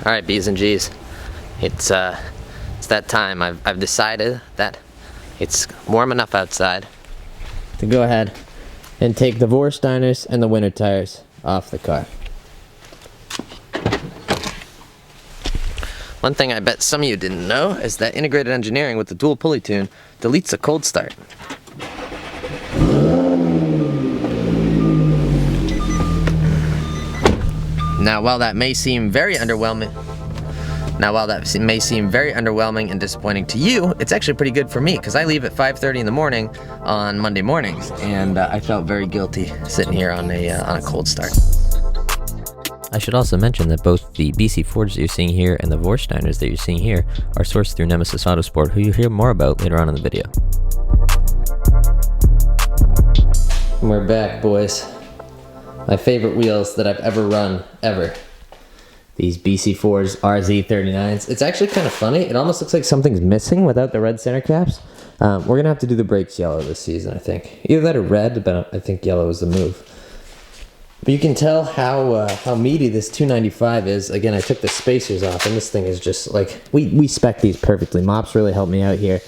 Alright, B's and G's. It's that time. I've decided that it's warm enough outside to go ahead and take the Vorsteiners and the winter tires off the car. One thing I bet some of you didn't know is that integrated engineering with the dual pulley tune deletes a cold start. Now while that may seem very underwhelming and disappointing to you, it's actually pretty good for me because I leave at 5:30 in the morning on Monday mornings, and I felt very guilty sitting here on a cold start. I should also mention that both the BC Forged that you're seeing here and the Vorsteiners that you're seeing here are sourced through Nemesis Autosport, who you'll hear more about later on in the video. And we're back, boys. My favorite wheels that I've ever run, ever. These BC Forged RZ39s. It's actually kind of funny. It almost looks like something's missing without the red center caps. We're going to have to do the brakes yellow this season, I think. Either that or red, but I think yellow is the move. But you can tell how meaty this 295 is. Again, I took the spacers off, and this thing is just like, we spec these perfectly. Mops really helped me out here.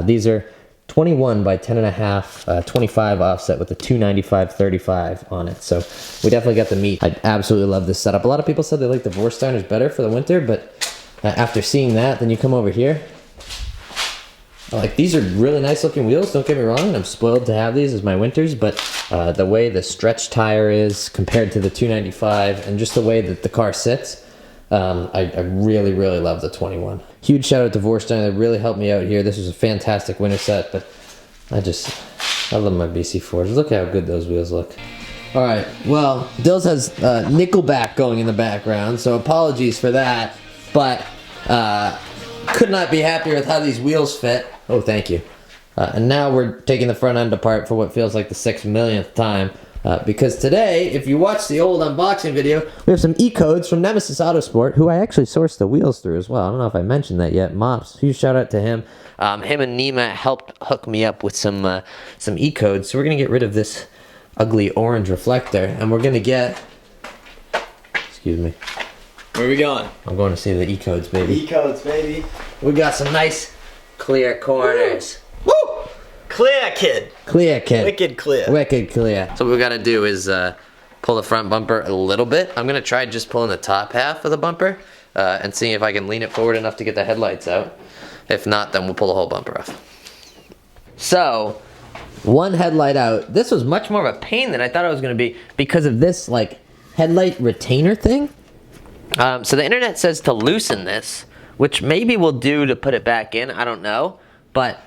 These are 21 by 10.5, 25 offset with the 295/35 on it. So we definitely got the meat. I absolutely love this setup. A lot of people said they like the Vorsteiners better for the winter, but after seeing that, then you come over here. Like, these are really nice looking wheels, don't get me wrong, and I'm spoiled to have these as my winters, but the way the stretch tire is compared to the 295 and just the way that the car sits, I really, really love the 21. Huge shout out to Vorsteiner, they really helped me out here. This was a fantastic winter set, but I love my BC Forge. Look how good those wheels look. Alright, well, Dills has Nickelback going in the background, so apologies for that, but could not be happier with how these wheels fit. Oh, thank you. And now we're taking the front end apart for what feels like the 6 millionth time. Because today, if you watch the old unboxing video, we have some E-codes from Nemesis Autosport, who I actually sourced the wheels through as well. I don't know if I mentioned that yet. Mops, huge shout out to him. Him and Nima helped hook me up with some E-codes. So we're going to get rid of this ugly orange reflector, and we're going to get... Excuse me. Where are we going? I'm going to see the E-codes, baby. E-codes, baby. We got some nice clear corners. Woo! Clear, kid. Clear, kid. Wicked clear. Wicked clear. So what we gotta do is pull the front bumper a little bit. I'm gonna try just pulling the top half of the bumper and seeing if I can lean it forward enough to get the headlights out. If not, then we'll pull the whole bumper off. So, one headlight out. This was much more of a pain than I thought it was gonna be because of this like headlight retainer thing. So the internet says to loosen this, which maybe we'll do to put it back in, I don't know. But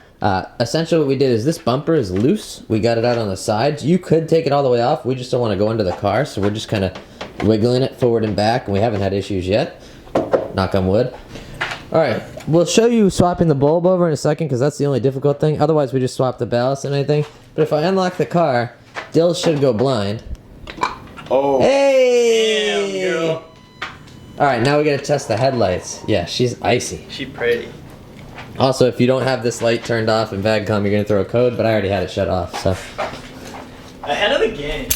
essentially what we did is this bumper is loose. We got it out on the sides. You could take it all the way off. We just don't want to go into the car, so we're just kind of wiggling it forward and back, and we haven't had issues yet. Knock on wood. Alright, we'll show you swapping the bulb over in a second because that's the only difficult thing. Otherwise we just swap the ballast and anything. But if I unlock the car, Dill should go blind. Oh. Hey! Damn, girl. Alright, now we gotta test the headlights. Yeah, she's icy. She's pretty. Also, if you don't have this light turned off in VAGCOM, you're gonna throw a code, but I already had it shut off, so. Ahead of the game.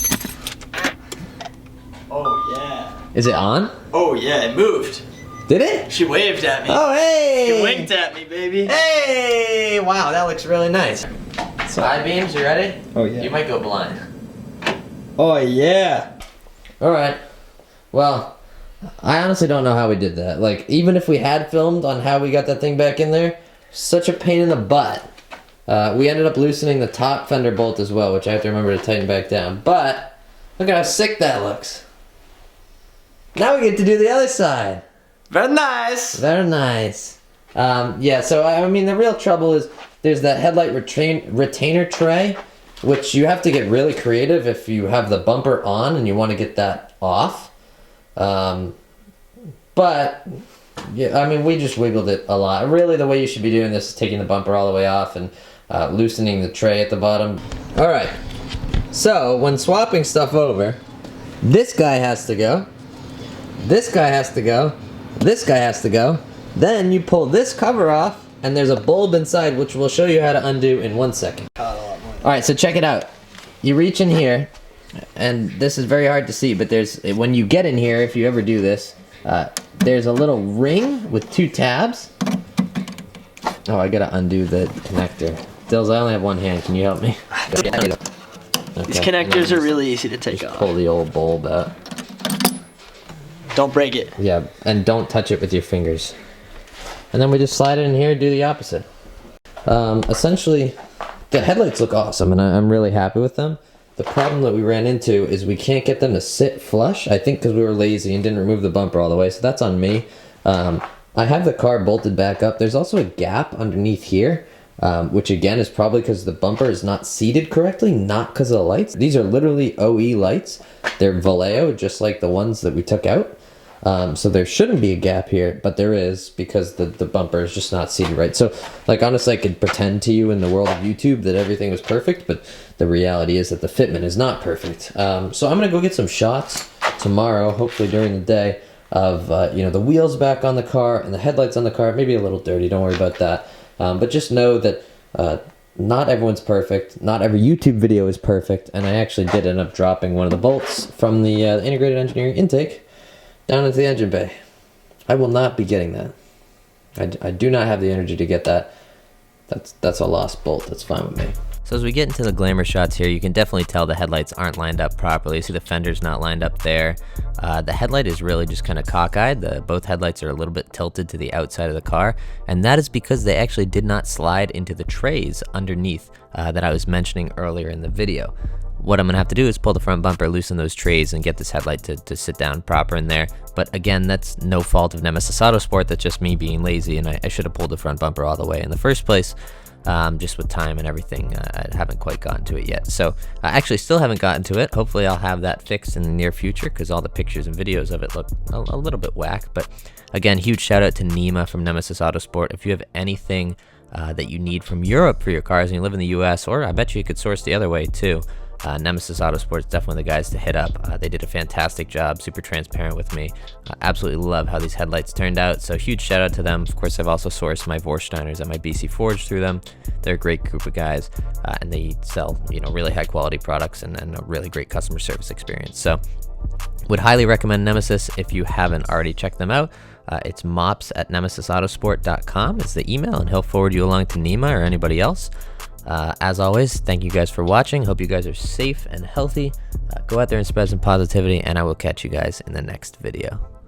Oh, yeah. Is it on? Oh, yeah, it moved. Did it? She waved at me. Oh, hey! She winked at me, baby. Hey! Wow, that looks really nice. Side beams, you ready? Oh, yeah. You might go blind. Oh, yeah. Alright. Well, I honestly don't know how we did that. Like, even if we had filmed on how we got that thing back in there, such a pain in the butt. We ended up loosening the top fender bolt as well, which I have to remember to tighten back down. But, look at how sick that looks. Now we get to do the other side. Very nice. Very nice. Yeah, so I mean, the real trouble is there's that headlight retainer tray, which you have to get really creative if you have the bumper on and you want to get that off. But yeah, I mean, we just wiggled it a lot. Really, the way you should be doing this is taking the bumper all the way off and loosening the tray at the bottom. All right. So when swapping stuff over, this guy has to go. This guy has to go. This guy has to go. Then you pull this cover off, and there's a bulb inside, which we'll show you how to undo in 1 second. All right, so check it out. You reach in here, and this is very hard to see, but there's, when you get in here, if you ever do this, there's a little ring with 2 tabs. Oh, I gotta undo the connector. Dills, I only have one hand. Can you help me? Okay. These connectors are really easy to take off. Pull the old bulb out. Don't break it. Yeah, and don't touch it with your fingers. And then we just slide it in here and do the opposite. Essentially, the headlights look awesome, and I'm really happy with them. The problem that we ran into is we can't get them to sit flush. I think because we were lazy and didn't remove the bumper all the way, so that's on me. I have the car bolted back up. There's also a gap underneath here, which again is probably because the bumper is not seated correctly, not because of the lights. These are literally OE lights. They're Vallejo, just like the ones that we took out. So there shouldn't be a gap here, but there is because the bumper is just not seated right. So, like, honestly, I could pretend to you in the world of YouTube that everything was perfect, but the reality is that the fitment is not perfect. So I'm going to go get some shots tomorrow, hopefully during the day, of, you know, the wheels back on the car and the headlights on the car. Maybe a little dirty, don't worry about that. But just know that not everyone's perfect. Not every YouTube video is perfect. And I actually did end up dropping one of the bolts from the integrated engineering intake down into the engine bay. I will not be getting that. I do not have the energy to get that. That's a lost bolt. That's fine with me. So as we get into the glamour shots here, you can definitely tell the headlights aren't lined up properly. You see the fender's not lined up there. The headlight is really just kind of cockeyed. Both headlights are a little bit tilted to the outside of the car, and that is because they actually did not slide into the trays underneath that I was mentioning earlier in the video. What I'm gonna have to do is pull the front bumper, loosen those trays, and get this headlight to sit down proper in there. But again, that's no fault of Nemesis Autosport. That's just me being lazy, and I should have pulled the front bumper all the way in the first place. Just with time and everything, I haven't quite gotten to it yet. So I actually still haven't gotten to it. Hopefully I'll have that fixed in the near future, because all the pictures and videos of it look a little bit whack. But again, huge shout out to Nima from Nemesis Autosport. If you have anything that you need from Europe for your cars and you live in the US, or I bet you could source the other way too, Nemesis Autosport is definitely the guys to hit up. They did a fantastic job, super transparent with me. Absolutely love how these headlights turned out, so huge shout out to them. Of course, I've also sourced my Vorsteiners and my BC Forged through them. They're a great group of guys, and they sell, you know, really high quality products and a really great customer service experience. So would highly recommend Nemesis if you haven't already checked them out. It's mops@nemesisautosport.com is the email, and he'll forward you along to Nima or anybody else. As always, thank you guys for watching. Hope you guys are safe and healthy. Go out there and spread some positivity, and I will catch you guys in the next video.